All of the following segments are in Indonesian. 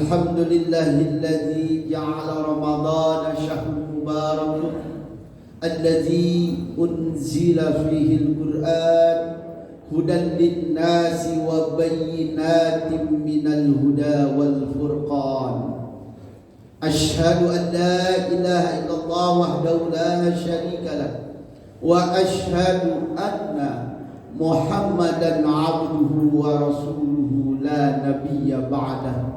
Alhamdulillahilladzi ja'ala Ramadhana syahrun mubarak alladzi unzila fihi al-Qur'an hudan lin-nasi wa bayyinatin minal huda wal furqan. Asyhadu an la ilaha illallah wahdahu la syarika lah wa asyhadu anna Muhammadan abduhu wa rasuluhu la nabiyya ba'dah.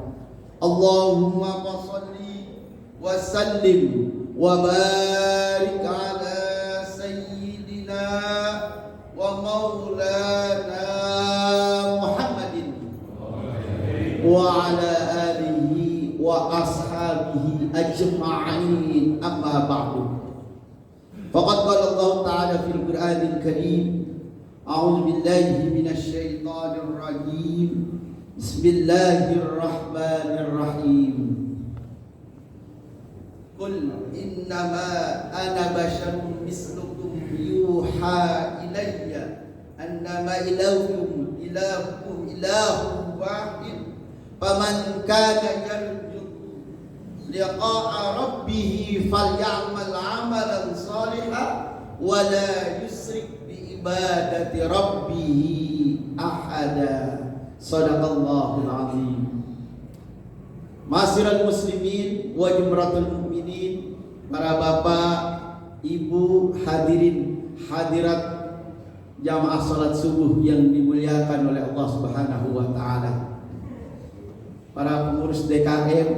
Allahumma shalli wa sallim wa barik ala sayyidina wa maulana Muhammadin wa ala alihi wa ashabihi ajma'in, amma ba'du. Faqad qala Allah ta'ala fil Qur'anil Karim, a'udzu billahi minasy syaithanir rajim. Bismillahirrahmanirrahim. Qul innama ana basharun mislukum yuha ilayya annama ilahukum ilahun wahid. Faman kana yarju liqa'a rabbih falyamal 'amalan shalihan wa la yusrik bi ibadati rabbih ahada. Shadaqallahul azim. Ma'asyiral muslimin wa jumratul mukminin, para bapak, ibu, hadirin, hadirat jamaah salat subuh yang dimuliakan oleh Allah Subhanahu wa taala. Para pengurus DKM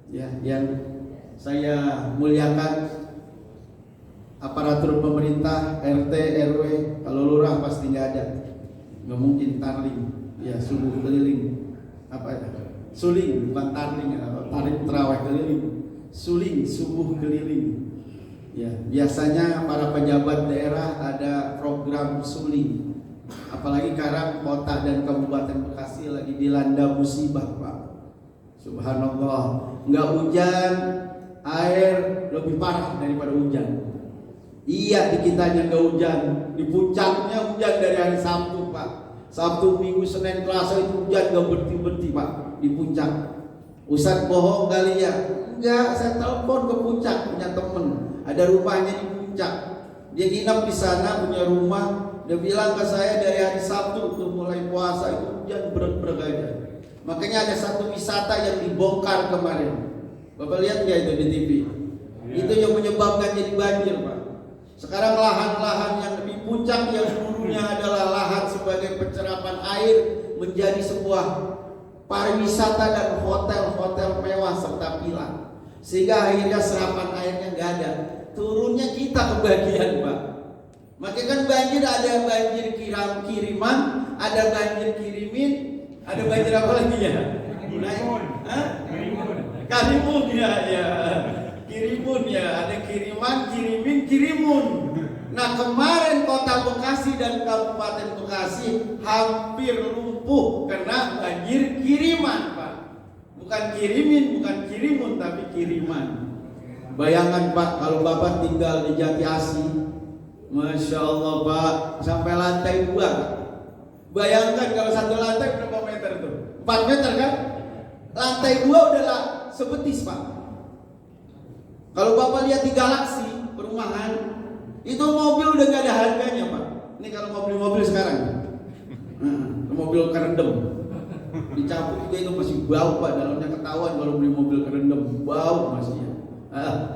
ya, yang saya muliakan, aparatur pemerintah, RT, RW, kalau lurah pasti nggak ada, nggak mungkin tarling. Ya, subuh keliling, apa ya? Suling, bukan tarling, tarik terawih keliling, suling, subuh keliling. Ya, biasanya para pejabat daerah ada program suling. Apalagi sekarang kota dan kabupaten Bekasi lagi dilanda musibah, Pak. Subhanallah, nggak hujan, air lebih parah daripada hujan. Iya, di kitanya nggak hujan, di puncaknya hujan dari hari Sabtu, Pak. Sabtu, Minggu, Senin, Selasa itu hujan gak berhenti-berhenti, Pak, di puncak. Ustaz bohong kali ya? Enggak, saya telepon ke puncak, punya temen, ada rumahnya di puncak. Dia nginap di sana, punya rumah. Dia bilang ke saya dari hari Sabtu untuk mulai puasa itu hujan berat-berat aja. Makanya ada satu wisata yang dibongkar kemarin. Bapak lihat nggak itu di TV? Itu yang menyebabkan jadi banjir, Pak. Sekarang lahan-lahan yang di puncak yang dulunya adalah lahan sebagai penyerapan air menjadi sebuah pariwisata dan hotel-hotel mewah serta villa. Sehingga akhirnya serapan airnya nggak ada. Turunnya kita kebagian, Pak. Makanya kan banjir, ada banjir kiriman, ada banjir kirimin, ada banjir apa lagi ya? Karimun ya. Kirimun ya, ada kiriman, kirimin, kirimun. Nah, kemarin kota Bekasi dan Kabupaten Bekasi hampir lumpuh karena banjir kiriman, Pak. Bukan kirimin, bukan kirimun, tapi kiriman. Bayangkan, Pak, kalau Bapak tinggal di Jati Asih, Masya Allah, Pak, sampai lantai 2. Bayangkan kalau satu lantai berapa meter tuh? 4 meter kan? Lantai 2 udahlah sebetis, Pak. Kalau Bapak lihat di Galaksi perumahan, itu mobil udah gak ada harganya, Pak. Ini kalau mobil-mobil sekarang, mobil kerendam, dicabut juga itu masih bau, Pak. Dalamnya ketahuan kalau beli mobil kerendam, bau masih ya.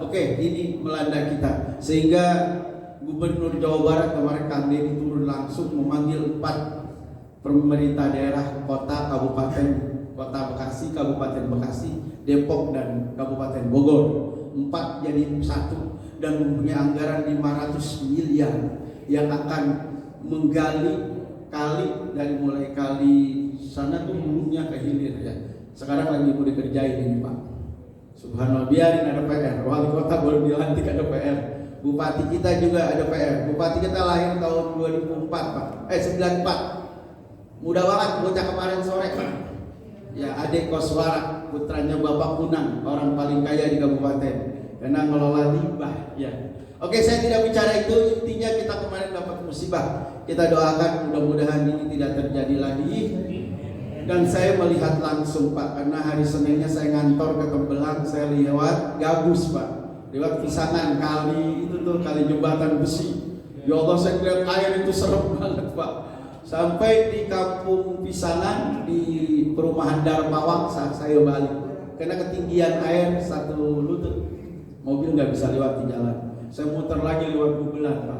Oke, ini melanda kita. Sehingga Gubernur Jawa Barat kemarin Kang Deddy turun langsung memanggil 4 pemerintah daerah, kota, kabupaten, kota Bekasi, Kabupaten Bekasi, Depok, dan Kabupaten Bogor. 4 jadi 1 dan mempunyai anggaran 500 miliar yang akan menggali kali dari mulai kali sana tuh hulunya ke hilir ya. Sekarang lagi mau dikerjain ini, Pak. Subhanallah, biarin ada PR. Wali kota baru dilantik ada PR. Bupati kita juga ada PR. Bupati kita lahir tahun 2004, Pak. 94. Mudah banget, bocah kemarin sore, Pak. Ya, adik Koswara, putranya Bapak Kunang, orang paling kaya di kabupaten, karena ngelola limbah. Ya, oke, saya tidak bicara itu. Intinya kita kemarin dapat musibah. Kita doakan mudah-mudahan ini tidak terjadi lagi. Dan saya melihat langsung Pak, karena hari Seninnya saya ngantor ke Tembelang, saya lewat Gabus Pak, lewat Pisangan kali itu tuh, kali jembatan besi. Ya Allah, saya lihat air itu serem banget Pak. Sampai di kampung Pisangan di perumahan Darmawang saya balik, karena ketinggian air 1 lutut, mobil nggak bisa lewat di jalan. Saya muter lagi lewat Bubelan Pak.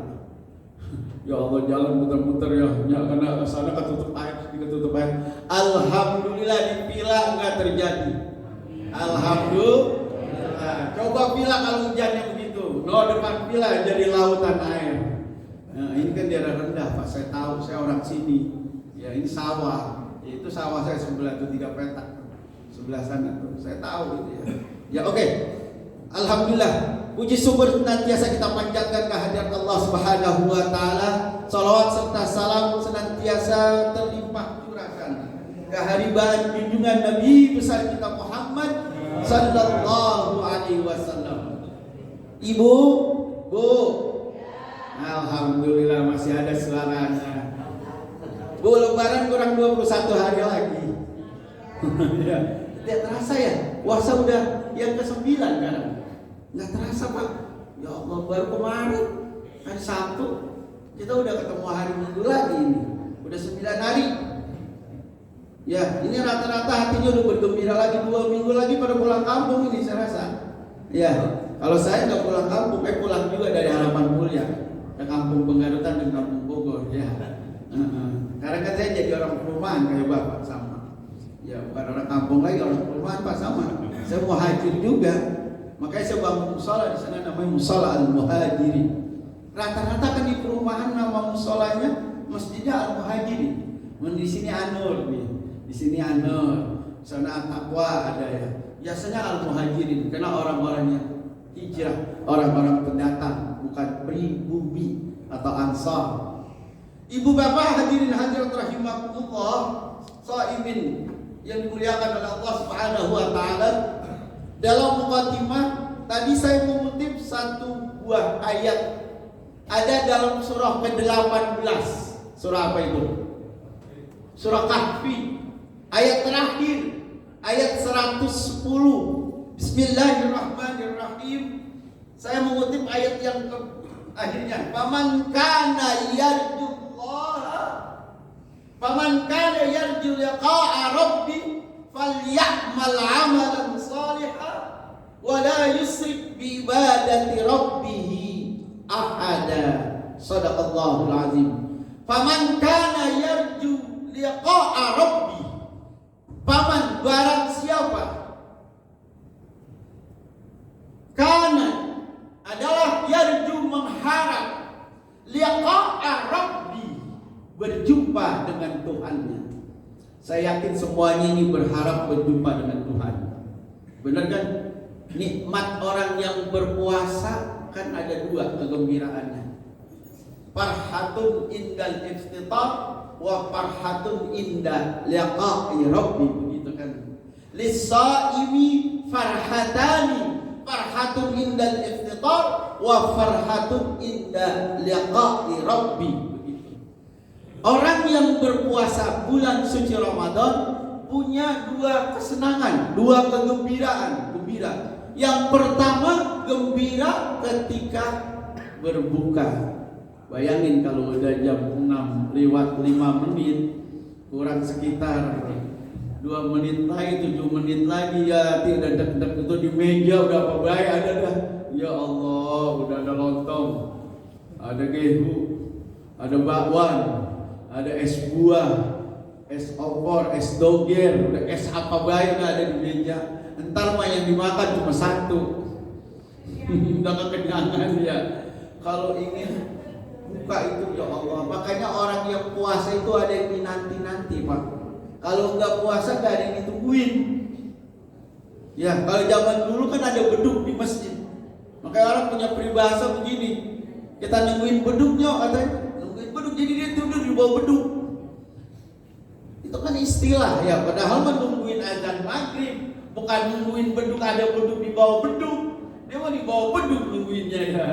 Ya Allah, jalan muter-muter ya, karena sana ketutup air, ketutup air. Alhamdulillah di Pila nggak terjadi. Alhamdulillah. Coba Pila kalau hujannya begitu, depan Pila jadi lautan air. Nah, ini kan daerah rendah Pak, saya tahu, saya orang sini. Ya ini sawah, itu sawah saya sebelah itu 3 petak, sebelah sana tuh, saya tahu gitu ya. Ya oke. Alhamdulillah. Puji syukur senantiasa kita panjatkan kehadirat Allah Subhanahu wa taala. Salawat serta salam senantiasa terlimpah curahkan kehadiran junjungan Nabi besar kita Muhammad sallallahu alaihi wasallam. Ibu, Bu. Alhamdulillah masih ada suaranya. Bu, lebaran kurang 21 hari lagi. Ya, tidak terasa ya. Puasa udah yang ke-9 kan? Nggak terasa Pak. Ya Allah, baru kemarin hari Sabtu kita udah ketemu hari Minggu lagi ini. Udah 9 hari. Ya, ini rata-rata hatinya udah bergembira lagi. 2 minggu lagi pada pulang kampung ini saya rasa. Ya, kalau saya nggak pulang kampung, pulang juga dari Harapan Mulia ke Kampung Penggarutan dan Kampung Bogor. Ya, karena kan saya jadi orang perumahan kayak Bapak sama. Ya, bukan orang kampung lagi, orang perumahan Pak sama. Saya mau hadir juga. Makanya saya bangun musola di sana, namanya Musola Al-Muhajirin. Rata-rata kan di perumahan nama musolanya masjidnya Al-Muhajirin. Di sini Anur nih, di sini Anur, di sana At-Taqwa ada ya. Biasanya Al-Muhajirin karena orang-orangnya hijrah, orang-orang pendatang, bukan pribumi atau ansar. Ibu bapak hadirin hadirat rahimakumullah, shaimin yang dimuliakan oleh Allah Subhanahu wa taala. Dalam muqaddimah tadi saya mengutip satu buah ayat ada dalam surah ke-18. Surah apa itu? Surah Kahfi. Ayat terakhir, ayat 110. Bismillahirrahmanirrahim. Saya mengutip ayat yang akhirnya. Faman kana yarjullaha, faman kana yarju liqa'a rabbi falyamal 'amalan shalihan wa la yusrik bi ibadati rabbih ahada. Shadaqallahul azim. Faman kana yarju liqa'a rabbi, paman barang siapa kana adalah yarju mengharap liqa'a rabbi, berjumpa dengan Tuhannya. Saya yakin semuanya ini berharap berjumpa dengan Tuhan. Benar kan? Nikmat orang yang berpuasa kan ada 2 kegembiraannya. Farhatun indal iftitar wa farhatun inda liqa'i rabbi, begitu kan. Lis-shaimi farhatani, farhatun indal iftitar wa farhatun inda liqa'i rabbi. Orang yang berpuasa bulan suci Ramadan punya 2 kesenangan, 2 kegembiraan, gembira. Yang pertama gembira ketika berbuka. Bayangin kalau udah jam 6 lewat 5 menit, kurang sekitar 2 menit lagi, 7 menit lagi ya, tidak deg-deg itu di meja udah apa baik ada dah. Ya Allah, udah ada lontong, ada gehu, ada bakwan, ada es buah, es opor, es doger, udah es apa baik ada di meja. Entar mah yang dimakan cuma 1. Udah kekenyangan ya. Kalau ingin buka itu ya Allah. Makanya orang yang puasa itu ada yang dinanti-nanti Pak. Kalau enggak puasa enggak ada yang ditungguin. Ya, kalau zaman dulu kan ada beduk di masjid. Makanya orang punya peribahasa begini, kita nungguin beduknya katanya. Nungguin beduk, jadi dia tidur di bawah beduk. Itu kan istilah ya, padahal menungguin azan maghrib, bukan nungguin beduk, ada beduk di bawah beduk. Dia mau di bawah beduk nungguinnya ya.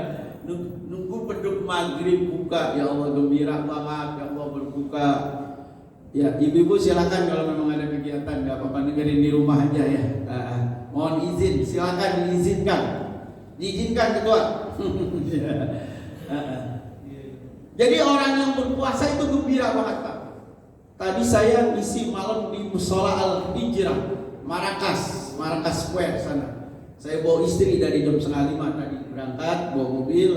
Nunggu beduk maghrib buka, ya Allah gembira banget, ya Allah berbuka. Ya, ibu-ibu silakan kalau memang ada kegiatan, nggak apa-apa, dengerin di rumah aja ya. Mohon izin, silakan diizinkan. Diizinkan ketua. Jadi orang yang berpuasa itu gembira banget Pak. Tadi saya isi malam di Musola Al-Hijrah, Marrakas Square sana. Saya bawa istri dari jam 4:30 tadi berangkat, bawa mobil.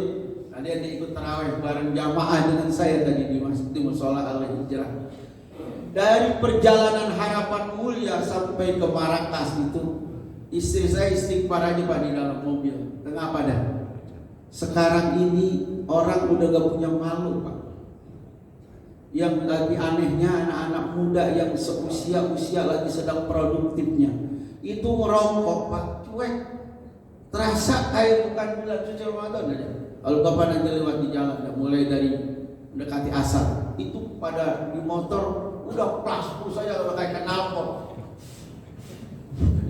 Tadi ada ikut tarawih bareng jamaah dengan saya tadi di masjid di Musola Al-Hijrah. Dari perjalanan Harapan Mulia sampai ke Marrakas itu, istri saya istighfar aja Pak di dalam mobil. Kenapa dah? Sekarang ini orang udah gak punya malu Pak. Yang lagi anehnya anak-anak muda yang seusia-usia lagi sedang produktifnya itu merokok Pak, cuek. Terasa kayak bukan bulan suci Ramadan aja. Kalau kapan nanti lewat di jalan, mulai dari mendekati asar, itu pada di motor udah plastik saja udah kayak knalpot.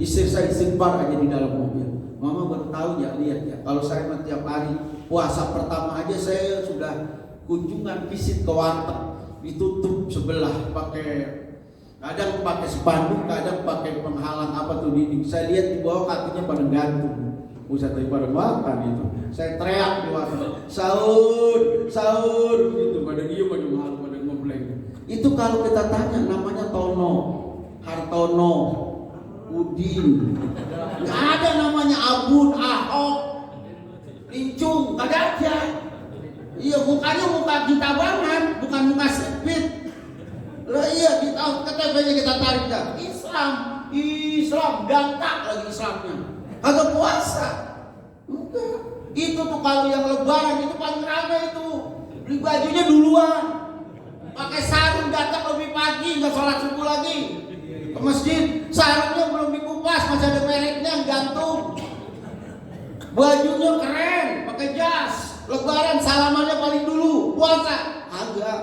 Istri saya istighfar aja di dalam mobil. Mama baru tahu ya, lihat ya. Kalau saya tiap hari puasa pertama aja saya sudah kunjungan visit ke warteg, ditutup sebelah pakai, kadang pakai spanduk, kadang pakai penghalang apa tuh dinding. Saya lihat di bawah kakinya pada gantung. Pusat daripada makan itu. Saya teriak di warteg, sahur, sahur gitu. Pada dia pada malu, pada ngebleng. Itu kalau kita tanya namanya Tono, Hartono, Udin. Nggak ada namanya Abun, Ahok, Lincung, nggak ada. Iya, mukanya muka kita banget, bukan muka sipit. Lah iya, kita KTP-nya kita tarik dah. Islam, gantak lagi Islamnya. Agak puasa. Enggak. Itu tuh kalau yang lebaran itu paling ramai itu. Beli bajunya duluan. Pakai sarung datang lebih pagi, nggak sholat subuh lagi. Ke masjid, sarungnya belum dikupas, masih ada mereknya yang gantung. Bajunya keren, pakai jas. Lebaran salamannya paling dulu, puasa agak.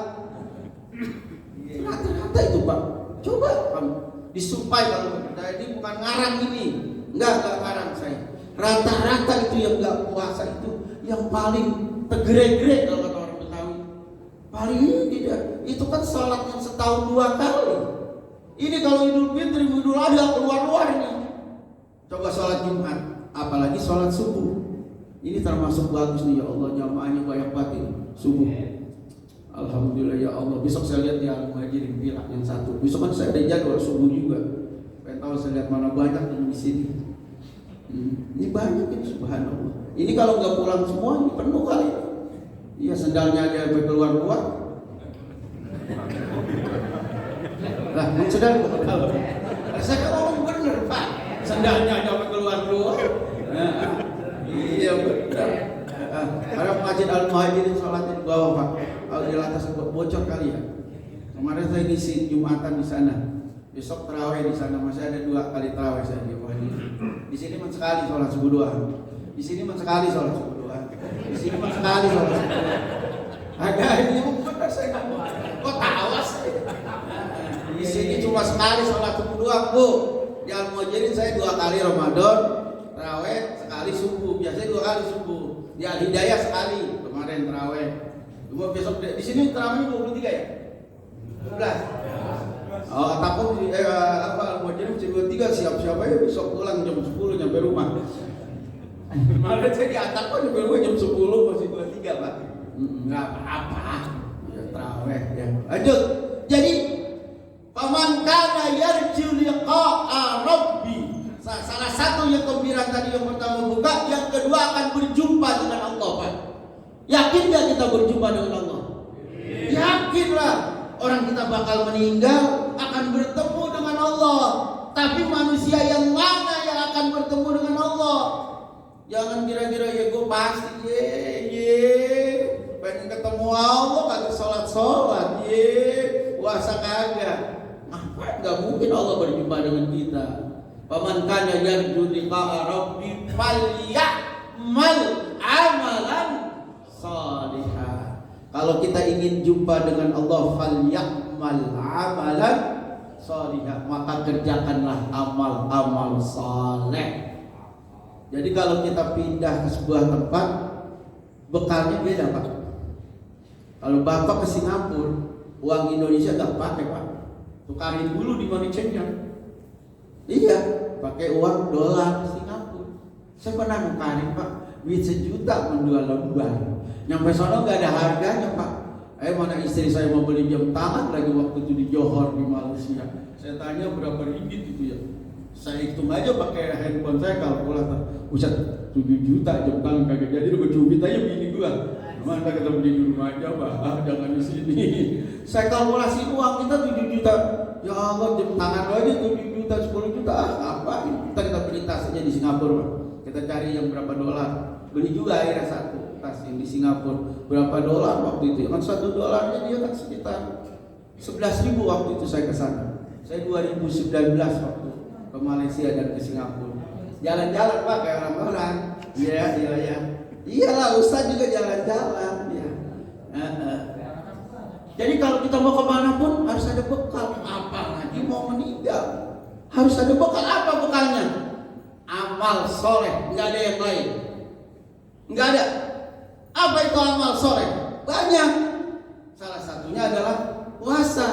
Rata-rata itu Pak. Coba kamu disupai kalau kita ini bukan ngarang ini, enggak ngarang saya. Rata-rata itu yang enggak puasa itu yang paling tegere-gere kalau kata orang Betawi. Paling tidak. Itu kan sholat yang setahun 2 kali. Ini kalau Idul Fitri, Idul Adha keluar-luar nih. Coba sholat Jumat, apalagi sholat subuh. Ini termasuk bagus nih ya Allah, jamaahnya banyak banget ini subuh. Alhamdulillah ya Allah. Besok saya lihat di Al-Muhajirin Bilak yang satu. Besok kan saya ada jadwal subuh juga. Pengen tahu saya lihat mana banyak yang di sini. Ini banyak ini subhanallah. Ini kalau nggak pulang semua ini penuh kali. Iya sendalnya aja sampai keluar-keluar. Lah, sendal kok tahu. Saya kan ngomong bener Pak. Sendalnya aja sampai keluar-keluar. Iya benar. Ada masjid Al-Muhajirin sholatnya di bawah Pak. Kalau di atas bocor kali ya. Kemarin saya ngisi Jumatan di sana. Besok tarawih di sana, masih ada 2 kali tarawih saya di Muhajirin. Di sini men sekali sholat subuh doang. Di sini men sekali sholat subuh doang. Di sini men sekali sholat subuh doang. Ada ini benar saya ngomong. Kok tawas? Di sini cuma sekali sholat subuh doang Bu. Di Al-Muhajirin saya 2 kali Ramadan, tarawih sekali subuh. Biasanya 2 kali subuh. Di Al-Hidayah sekali kemarin tarawih. Cuma besok di sini tarawihnya 23 ya? 12. Oh, takut Al-Muhajirin 23 siap-siap aja besok pulang jam 10 nyampe rumah. Malah saya di atap kok nyampe rumah jam 10 masih 23 Pak. Enggak apa-apa. Ya tarawih ya. Lanjut. Jadi faman kana yarju liqa'a rabbi. Salah satu yang gembira tadi yang pertama buka, yang kedua akan berjumpa dengan Allah Pak. Yakin gak kita berjumpa dengan Allah? Yakinlah. Orang kita bakal meninggal, akan bertemu dengan Allah. Tapi manusia yang mana yang akan bertemu dengan Allah? Jangan kira-kira ya gue pasti pengen ketemu Allah, kagak sholat puasa kagak. Gak mungkin Allah berjumpa dengan kita. Faman kana yarju liqa'a rabbi falyamal amalan shalihan. Kalau kita ingin jumpa dengan Allah, falyamal amalan shalihan, maka kerjakanlah amal-amal saleh. Jadi kalau kita pindah ke sebuah tempat, bekalnya beda Pak. Kalau Bapak ke Singapura, uang Indonesia nggak pakai Pak. tukarin dulu di money changer. Iya, pakai uang dolar Singapura. Saya pernah nukarin Pak, duit 1 juta menjual lembar. Nyampe sono nggak ada harganya Pak. Mana istri saya mau beli jam tangan lagi waktu itu di Johor di Malaysia. Saya tanya berapa ringgit itu ya. Saya hitung aja pakai handphone saya kalkulator. Buset, 7 juta jam tangan kagak jadi, lu cubit aja bini gua. Mana kita beli di rumah aja Pak, jangan di sini. Saya kalkulasi uang kita 7 juta. Ya Allah, jam tangan aja 7 juta, 10 juta. Ngapain? Kita beli tas aja di Singapura Pak. Kita cari yang berapa dolar. Beli juga akhirnya satu tas yang di Singapura. Berapa dolar waktu itu? Kan $1 dia kan sekitar 11.000 waktu itu saya ke sana. Saya 2019 waktu ke Malaysia dan ke Singapura. Jalan-jalan Pak kayak orang-orang. Iya. Iyalah, Ustaz juga jalan-jalan ya. Jadi kalau kita mau kemana pun harus ada bekal. Apalagi mau meninggal, harus ada bekal. Apa bekalnya? Amal soleh, nggak ada yang lain. Nggak ada. Apa itu amal soleh? Banyak. Salah satunya adalah puasa.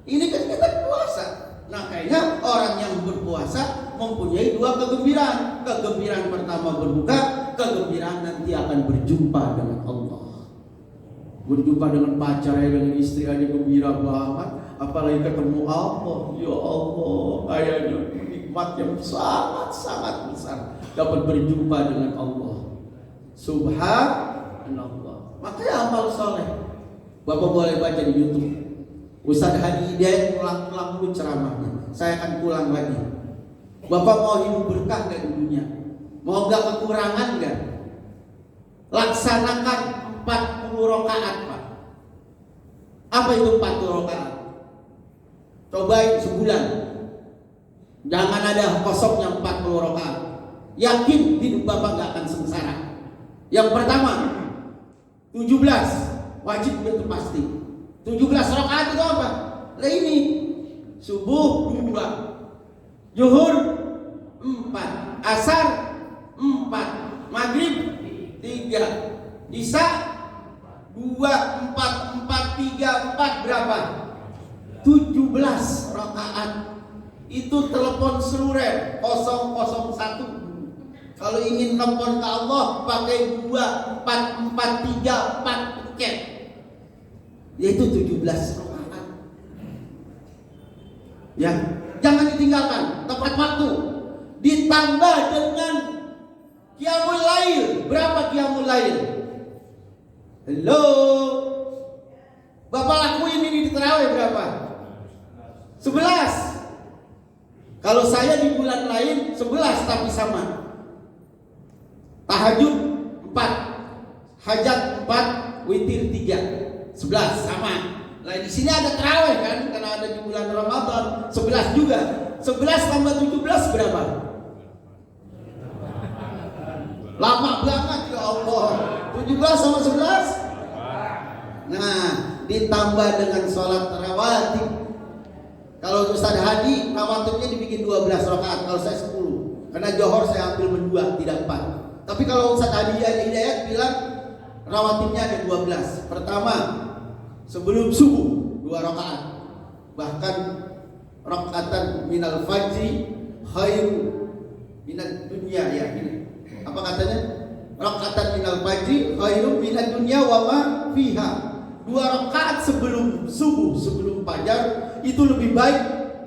Ini kan kita puasa. Nah kayaknya orang yang berpuasa mempunyai 2 kegembiraan. Kegembiraan pertama berbuka, kegembiraan nanti akan berjumpa dengan Allah. Berjumpa dengan pacarnya, dengan istri aja gembira banget. Apalagi ketemu Allah. Ya Allah, kayaknya nikmat yang sangat besar. Dapat berjumpa dengan Allah. Subhanallah. Makanya amal soleh. Bapak boleh baca di YouTube. Ustaz Hadi Hidayat ulang-ulang dulu ceramahnya. Saya akan pulang lagi. Bapak mau hidup berkah gak di dunia? Mau gak kekurangan gak? Laksanakan 40 rakaat Pak. Apa itu 40 rakaat? Cobain sebulan. Jangan ada kosongnya 40 rakaat. Yakin hidup Bapak gak akan sengsara. Yang pertama 17 wajib itu pasti. 17 rakaat itu apa? Lah ini subuh 2, zuhur 4, asar 4, maghrib 3, isya 2, 4, 3, 4 berapa? 17 rakaat. Itu telepon seluler 001. Kalau ingin telepon ke Allah pakai 2, 4, 3, 4 tiket. Yaitu 17 rakaat. Ya, jangan ditinggalkan, tepat waktu. Ditambah dengan qiyamul lail. Berapa qiyamul lail? Halo. Bapak lakuin ini di tarawih berapa? 11. Kalau saya di bulan lain 11 tapi sama. Tahajud 4, hajat 4, witir 3. 11 sama. Nah di sini ada tarawih kan, karena ada di bulan Ramadan. 11 juga. 11 tambah 17 berapa? Lama banget ya Allah. 17 sama 11. Nah ditambah dengan sholat rawatib. Kalau Ustaz Hadi rawatibnya dibikin 12 rakaat. Kalau saya 10. Karena Johor saya ambil berdua, tidak 4. Tapi kalau Ustaz Hadi Hidayat bilang rawatibnya ada 12. Pertama sebelum subuh 2 rakaat. Bahkan rakaatan minal fajri khairu minad dunya ya. Apa katanya? Rakaatan minal fajri khairu minad dunya wa ma fiha. 2 rakaat sebelum subuh, sebelum fajar itu lebih baik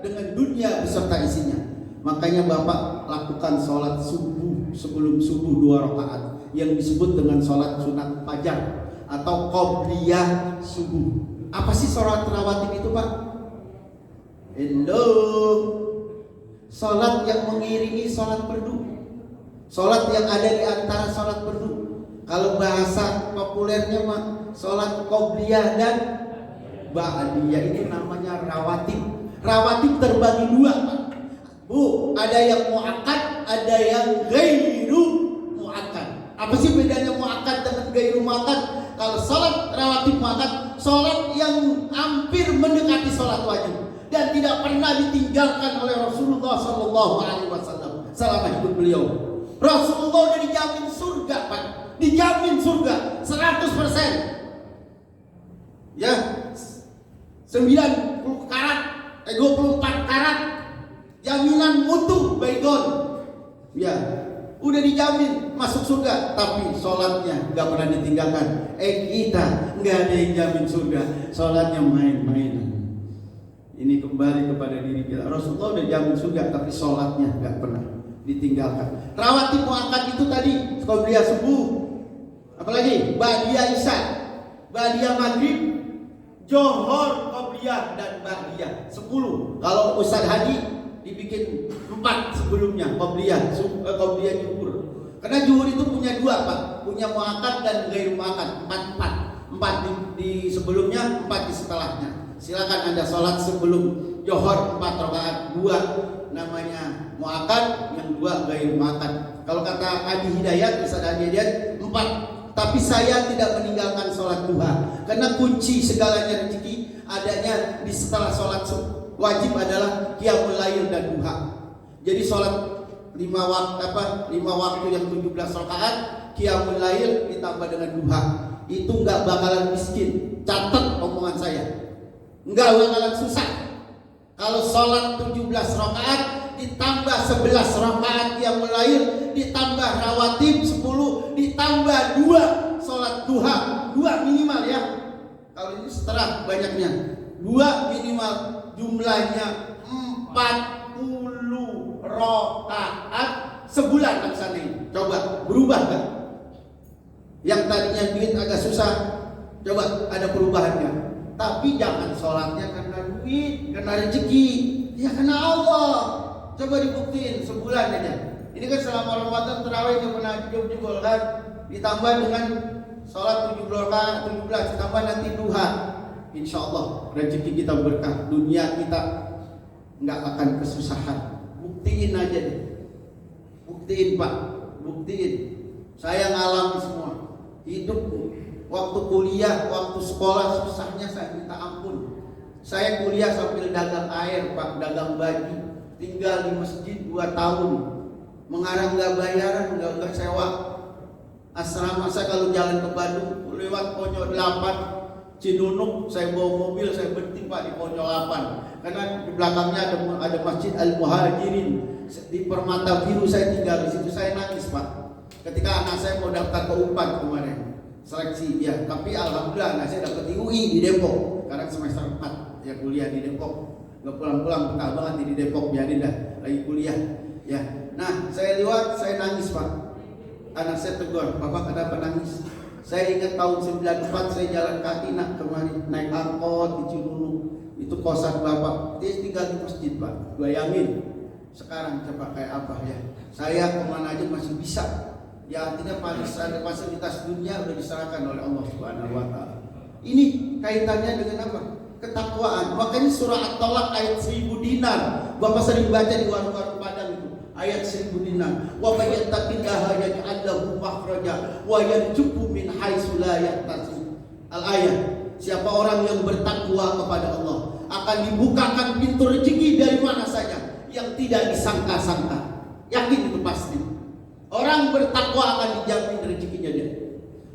dengan dunia beserta isinya. Makanya Bapak lakukan sholat subuh sebelum subuh 2 rakaat yang disebut dengan sholat sunat fajar atau qobliyah subuh. Apa sih sholat rawatib itu Pak? Hello. Sholat yang mengiringi sholat fardu. Sholat yang ada di antara sholat fardu. Kalau bahasa populernya mah sholat qobliyah dan ba'diyah, itu namanya rawatib. Rawatib terbagi 2 Pak. Bu, ada yang muakkad, ada yang ghairu muakkad. Apa sih bedanya muakkad dengan ghairu muakkad? Kalau sholat rawatib muakkad, sholat yang hampir mendekati sholat wajib dan tidak pernah ditinggalkan oleh Rasulullah SAW selama hidup beliau. Rasulullah udah dijamin surga Pak, dijamin surga 100%. Ya, 90 karat 24 karat, jaminan mutu baygon. Ya, udah dijamin masuk surga, tapi sholatnya nggak pernah ditinggalkan. Kita nggak ada yang jamin surga, sholatnya main-mainan. Ini kembali kepada diri kita. Rasulullah udah jamin surga, tapi sholatnya nggak pernah ditinggalkan. Rawatib muakkad itu tadi, qobliyah subuh, apalagi ba'diyah isya, ba'diyah maghrib, johor, qobliyah dan ba'diyah 10. Kalau Ustaz Haji dibikin 4 sebelumnya, qobliyah zuhur. Karena zuhur itu punya 2 Pak, punya muakkad dan ghairu muakkad, 4 di sebelumnya, 4 di setelahnya. Silakan Anda sholat sebelum johor 4 rakaat, 2 namanya muakkad, yang 2 ghairu muakkad. Kalau kata Adi Hidayat, Ustaz Adi Hidayat 4. Tapi saya tidak meninggalkan sholat duha, karena kunci segalanya rezeki adanya di setelah sholat wajib adalah qiyamul lail dan duha. Jadi sholat 5 waktu yang 17 rakaat, qiyamul lail ditambah dengan duha, itu nggak bakalan miskin. Catat omongan saya, nggak bakalan susah. Kalau sholat 17 rakaat ditambah 11 rakaat qiyamul lail, ditambah rawatib 10, ditambah 2 sholat duha, 2 minimal ya. Kalau ini setengah banyaknya, 2 minimal, jumlahnya 40 rakaat sebulan laksanain. Coba berubah kan? Yang tadinya duit agak susah, coba ada perubahannya. Tapi jangan sholatnya karena duit, karena rezeki, ya karena Allah. Coba dibuktiin sebulan aja. Ini kan selama Ramadan terawih yang pernah jebol kan, ditambah dengan sholat 17 ditambah nanti duha. Insya Allah rezeki kita berkah, dunia kita nggak akan kesusahan. Buktiin aja deh, buktiin Pak, buktiin. Saya ngalami semua hidup. Waktu kuliah, waktu sekolah susahnya saya minta ampun. Saya kuliah sambil dagang air Pak, dagang baju, tinggal di masjid 2 tahun, mengarang nggak bayaran, nggak sewa asrama. Saya kalau jalan ke Bandung lewat Pojok 8 Cidunuk, saya bawa mobil, saya berhenti Pak di Pojok 8, karena di belakangnya ada Masjid Al Muhajirin di Permata Biru. Saya tinggal di situ, saya nangis Pak ketika anak saya mau daftar ke UNPAD kemarin seleksi ya, tapi alhamdulillah anak saya dapat di UI di Depok. Sekarang semester 4 ya, kuliah di Depok, nggak pulang-pulang, betah banget di Depok, biarin dah lagi kuliah ya. Nah saya lewat, saya nangis Pak. Anak saya tegur, Bapak kenapa nangis? Saya ingat tahun 94 saya jalan kaki nak kemarin, naik angkot di Cidunuk, itu kosan Bapak, dia tinggal di masjid Pak. Bayangin sekarang coba kayak apa ya. Saya kemana aja masih bisa. Ya artinya fasilitas dunia sudah diserahkan oleh Allah Subhanahu wa Ta'ala. Ini kaitannya dengan apa? Ketakwaan. Makanya surah At-Talaq ayat 1000 dinar. Bapak sering baca di warung-warung Padang itu. Ayat 1000 dinar. Wa may yattaqillaha yaj'al lahu makhraja wa yarzuqhu min haitsu la yahtasib. Al-ayat. Siapa orang yang bertakwa kepada Allah akan dibukakan pintu rezeki dari mana saja yang tidak disangka-sangka. Yakin itu pasti. Orang bertakwa akan dijamin rezekinya dia.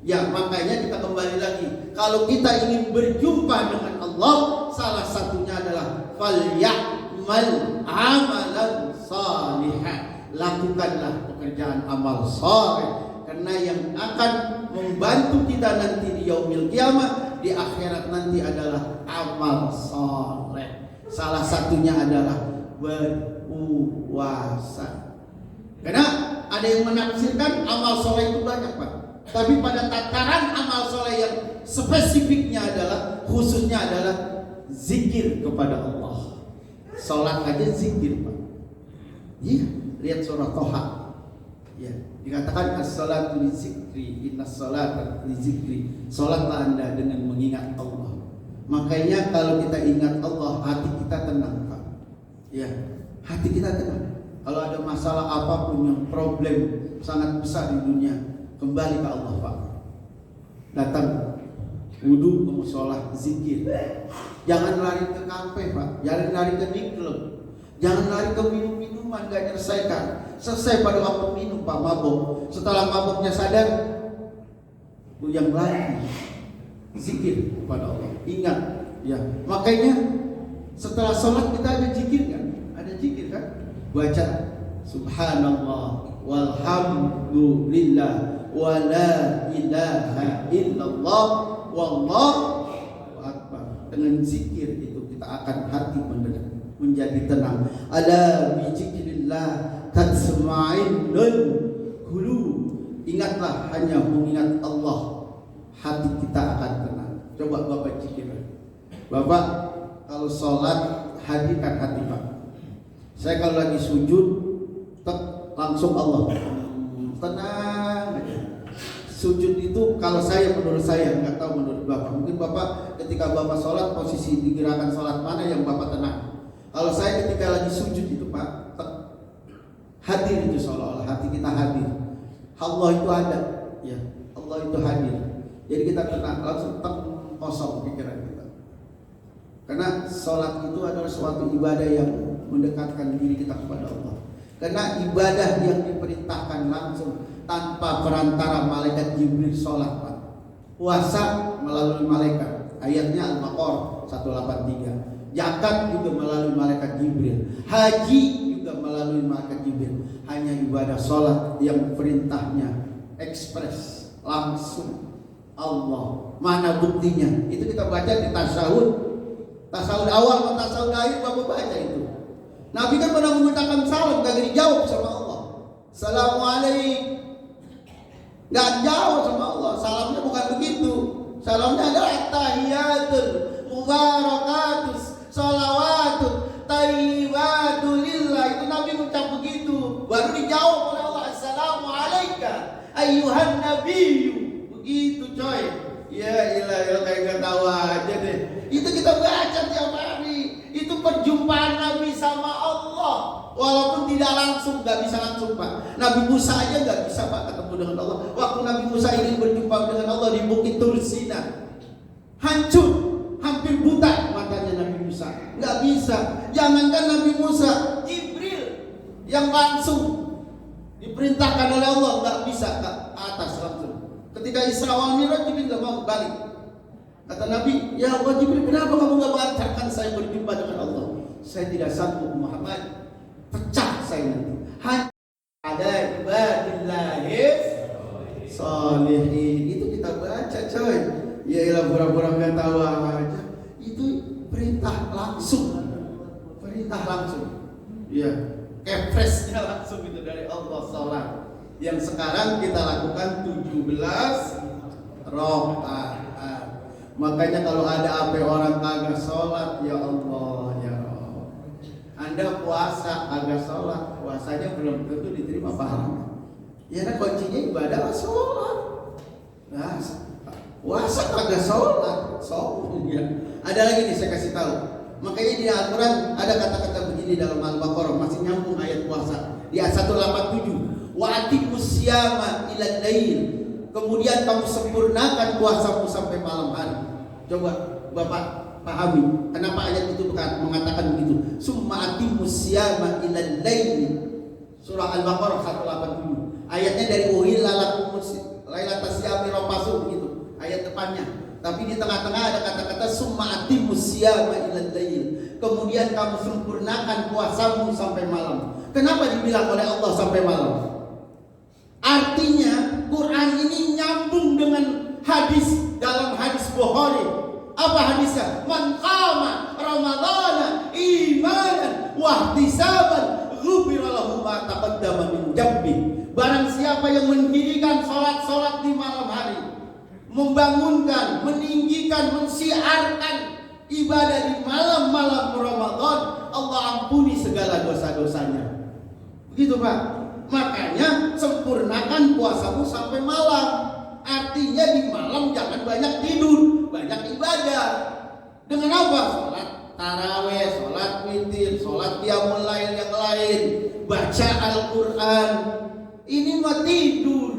Ya makanya kita kembali lagi, kalau kita ingin berjumpa dengan Allah, salah satunya adalah falyamal amalan salihah. Lakukanlah pekerjaan amal saleh, karena yang akan membantu kita nanti di yaumil kiamah, di akhirat nanti adalah amal saleh. Salah satunya adalah berpuasa. Karena ada yang menafsirkan amal soleh itu banyak Pak, tapi pada tataran amal soleh yang spesifiknya adalah, khususnya adalah zikir kepada Allah. Sholat aja zikir Pak. Iya, lihat surah Toha. Ya, dikatakan as-salatu li zikri, innas salata li zikri. Sholatlah Anda dengan mengingat Allah. Makanya kalau kita ingat Allah, hati kita tenang Pak. Ya, hati kita tenang. Kalau ada masalah apapun yang problem sangat besar di dunia, kembali ke Allah Pak. Datang, wudu, ke musola, zikir. Jangan lari ke kafe Pak, jangan lari ke nightclub, jangan lari ke minum-minuman gak menyelesaikan. Selesai pada waktu minum Pak, mabok. Setelah maboknya sadar, yang lari zikir kepada Allah. Ingat, ya. Makanya Setelah sholat kita ada zikir kan? Ada zikir kan? Baca subhanallah walhamdulillah wa la ilaha illallah wallahu akbar. Dengan zikir itu kita akan hati menjadi tenang. Ala bi zikrillah tatma'innul qulub. Ingatlah, hanya mengingat Allah, hati kita akan tenang. Coba Bapak zikir. Bapak kalau sholat hadirkan hati Pak. Saya kalau lagi sujud langsung Allah tenang aja. Sujud itu kalau menurut saya, nggak tahu menurut Bapak. Mungkin Bapak ketika Bapak sholat, posisi di gerakan sholat mana yang Bapak tenang. Kalau saya ketika lagi sujud itu Pak, hadir itu seolah-olah hati kita hadir. Allah itu ada, ya Allah itu hadir. Jadi kita tenang, langsung kosong pikiran kita. Karena sholat itu adalah suatu ibadah yang mendekatkan diri kita kepada Allah. Karena ibadah yang diperintahkan langsung tanpa perantara malaikat Jibril sholat Pak. Puasa melalui malaikat, ayatnya Al-Baqarah 183. Zakat juga melalui malaikat Jibril. Haji juga melalui malaikat Jibril. Hanya ibadah sholat yang perintahnya ekspres langsung Allah. Mana buktinya? Itu kita baca di tasyahud. Tasyahud awal atau tasyahud akhir Bapak baca itu. Nabi kan pernah menggunakan salam, gak dijawab sama Allah. Assalamualaikum. Gak jawab sama Allah. Salamnya bukan begitu. Salamnya adalah tahiyatul mubarakatus salawatut tayyibatul lillah. Itu Nabi mengucap begitu. Baru dijawab oleh Allah. Assalamualaikum ayyuhan nabiyyu. Begitu coy. Ya ilah kayak gak tahu aja deh. Itu kita baca tiap hari. Itu perjumpaan Nabi sama Allah. Walaupun tidak langsung, gak bisa langsung Pak. Nabi Musa aja gak bisa Pak ketemu dengan Allah. Waktu Nabi Musa ingin berjumpa dengan Allah di Bukit Tur Sina, hancur, hampir buta matanya Nabi Musa. Gak bisa. Jangankan Nabi Musa, Jibril yang langsung diperintahkan oleh Allah gak bisa ke atas langsung. Ketika Isra wal Mi'raj, Jibril gak mau balik. Kata Nabi, ya Allah Jibril, kenapa kamu gak mengatakan saya berjumpa dengan Allah? Saya tidak sanggup Muhammad. Pecah saya nanti. Hanya ada ibadillahis sholihin. Itu kita baca coy. Ya ilah pura-pura gak tahu aja. Itu perintah langsung. Perintah langsung. Ya, kepresnya langsung itu dari Allah sholat. Yang sekarang kita lakukan 17 rakaat. Makanya kalau ada apa orang kagak sholat, ya Allah, ya Allah. Anda puasa kagak sholat, puasanya belum tentu diterima pahala. Ya nah kuncinya ibadah sholat. Nah, puasa kagak sholat, ya. Ada lagi nih saya kasih tahu. Makanya di Al-Quran ada kata-kata begini dalam Al-Baqarah, masih nyambung ayat puasa. Di ayat 187, wa atimus siyama ilal lail. Kemudian kamu sempurnakan puasamu sampai malam hari. Coba Bapak pahami kenapa ayat itu mengatakan begitu. Summa atimus siyama ilal lail. Surah Al-Baqarah 187. Ayatnya dari uhilla lakum lailatas siyami rafasu begitu. Ayat depannya. Tapi di tengah-tengah ada kata-kata summa atimus siyama ilal lail. Kemudian kamu sempurnakan puasamu sampai malam. Kenapa dibilang oleh Allah sampai malam? Artinya Quran ini nyambung dengan hadis dalam hadis Bukhari. Apa hadisnya? Man qama ramadhana imanan wa ihtisaban ghufira lahu ma taqaddama min dhanbi. Barang siapa yang mendirikan salat-salat di malam hari, membangunkan, meninggikan, mensiarkan ibadah di malam-malam Ramadan, Allah ampuni segala dosa-dosanya. Begitu Pak. Makanya sempurnakan puasamu sampai malam. Artinya di malam jangan banyak tidur, banyak ibadah. Dengan apa? Sholat taraweh, sholat witir, sholat qiyamul lail yang lain, baca Al-Quran. Ini mah tidur,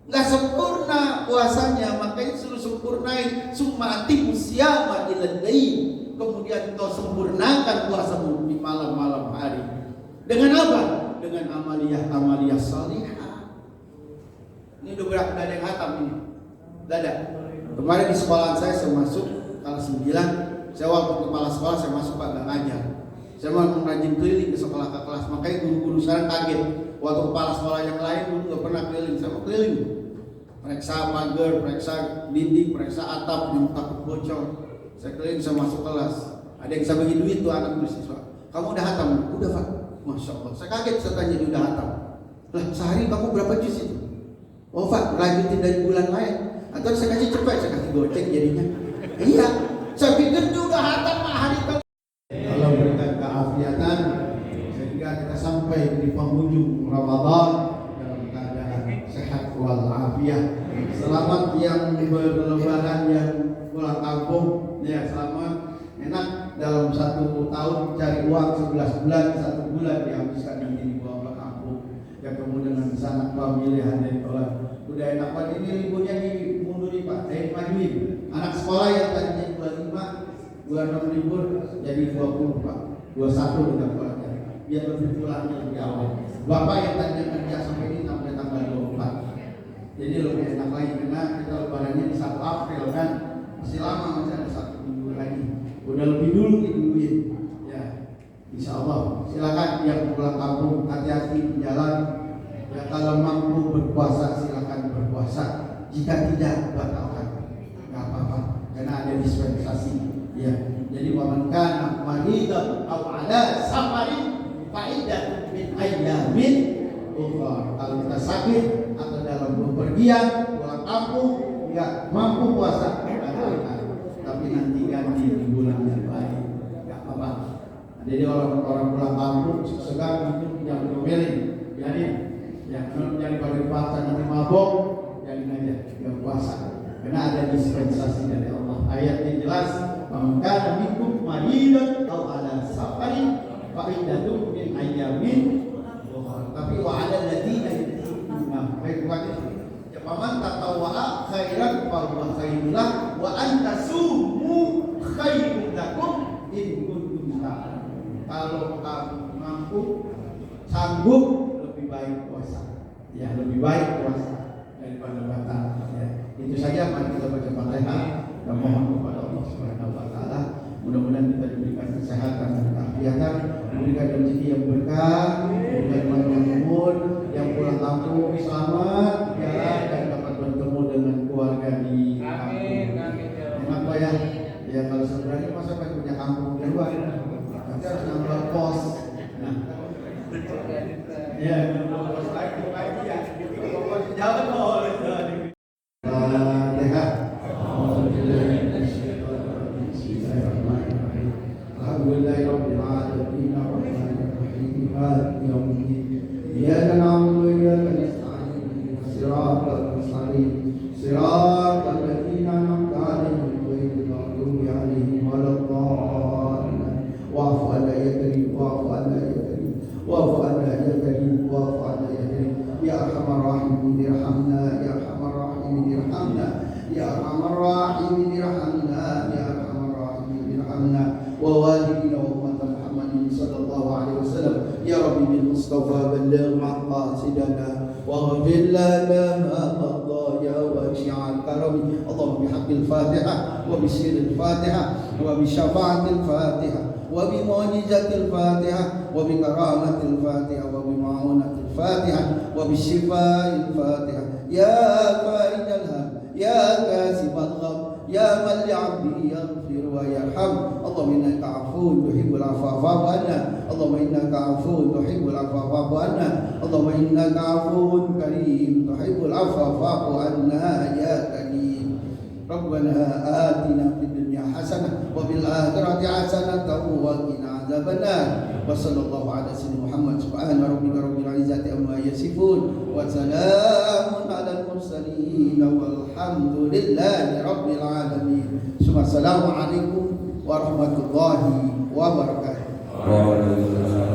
nggak sempurna puasanya. Makanya suruh sempurnain. Summa atimus siyama ilal lail. Kemudian kau sempurnakan puasamu di malam-malam hari. Dengan apa? Dengan amaliyah salihah. Ini udah berapa ada yang hatam ini? Ada. Kemarin di sekolah saya masuk kelas 9, Saya waktu kepala sekolah saya masuk Pak nggak ngajar. Saya mau rajin keliling ke sekolah ke kelas. Makanya guru-guru sekarang kaget. Waktu kepala sekolah yang lain dulu nggak pernah keliling. Saya mau keliling. Periksa pagar, periksa dinding, periksa atap yang takut bocor. Saya keliling, saya masuk kelas. Ada yang saya bagi duit tuh anak mahasiswa. Kamu udah hatam? Udah Pak. Masya Allah. Saya kaget saya tanya dia udah hatam. Lah sehari kamu berapa juz itu? Oh Pak, lanjutin dari bulan lain. Atau saya kasih cepet, saya kasih goceng jadinya. Iya, saya pikir dia udah hatam hari itu. Allah berikan keafiatan sehingga kita sampai di penghujung Ramadan dalam keadaan sehat walafiat. Selamat yang berlebaran, yang pulang kampung, ya selamat. Enak dalam 1 tahun cari uang 11 bulan, 1 bulan dihabiskan di bawah kampung. Ya kemudian dengan sangat pemilihan dari Allah. Udah enak Pak, ini liburnya dimundurin Pak, majuin. Anak sekolah yang tadinya 25 bulan libur jadi 20 Pak, 21 udah pulangnya. Biar lebih pulangnya lebih awal. Bapak yang tadinya kerja sampai ini sampai tanggal 24. Jadi lebih enak lagi karena kita lebarannya di 1 April kan. Masih lama, masih ada 1 minggu lagi. Udah lebih dulu diduluin. Ya. Insya Allah. Silakan yang pulang kampung hati-hati di jalan. Ya kalau mampu berpuasa silakan berpuasa. Jika tidak batalkan. Enggak apa-apa. Karena ada dispensasi. Ya. Jadi waman kana maridan aw ala safarin fa iddatun min ayyamin ukhra. Kalau kita sakit atau dalam bepergian pulang kampung enggak mampu puasa, batalkan. Tapi nanti ganti di bulan yang baik. Enggak apa-apa. Jadi orang-orang pulang kampung segan itu jangan ngomelin. Biarin. Ya, jangan pada puasa nanti mabok, jangan aja enggak puasa. Karena ada dispensasi dari Allah. Ayatnya jelas. Maka minkum maridan atau ala safarin fa iddatun min ayyamin ukhra. Tapi wa 'ala alladziina yutiquuna baik ya paman tatawwa khairan fa huwa khairul lah wa an tasumu khairun lakum in kuntum ta'lamun. Kalau kamu mampu sanggup lebih baik puasa. Ya, lebih baik puasa daripada batal. Ya. Itu saja mari kita baca Fatihah dan mohon kepada Allah Subhanahu wa taala mudah-mudahan kita diberikan kesehatan dan keafiatan, diberikan rezeki yang berkah, diberikan panjang umur, yang pulang kampung selamat jalan dan dapat bertemu dengan keluarga di kampung. Amin. Enak Pak ya. Ya kalau sebenarnya masa kan punya kampung di luar. Nanti harus nambah pos. Nah. Ya, nambah pos lagi ya. Pos jalan oleh إياك نعبد وإياك نستعين صراط المستقيم صراط الذين أنعمت عليهم غير المغضوب عليهم ولا الضالين واعف عنا يا كريم واعف عنا يا كريم واعف عنا يا كريم واعف عنا يا كريم يا أرحم الراحمين ارحمنا يا أرحم الراحمين ارحمنا يا أرحم الراحمين ارحمنا يا أرحم الراحمين ارحمنا ووالدينا وأمة محمد صلى الله عليه وسلم يا رب بالمصطفى بلغ مقاصدنا واغفر لنا ما مضى يا واسع الكرم اللهم بحق الفاتحة وبسر الفاتحة وبشفاعة الفاتحة وبمعجزة الفاتحة وبكرامة الفاتحة وبمعونة الفاتحة وبالشفاء الفاتحة يا فارج الهم يا كاسب الغم يا من لعبده يغفر ويرحم اللهم انك عفو تحب العفو فاعف عنا اللهم انك عفو تحب العفو فاعف عنا اللهم انك عفو كريم تحب العفو فاعف عنا يا كريم ربنا آتنا في الدنيا حسنة وفي الآخرة حسنة وقنا عذاب النار وصلى الله على سيدنا محمد سبحان ربك رب العزة عما يصفون وسلام على المرسلين والحمد لله رب العالمين ثم السلام عليكم warahmatullahi wabarakatuh.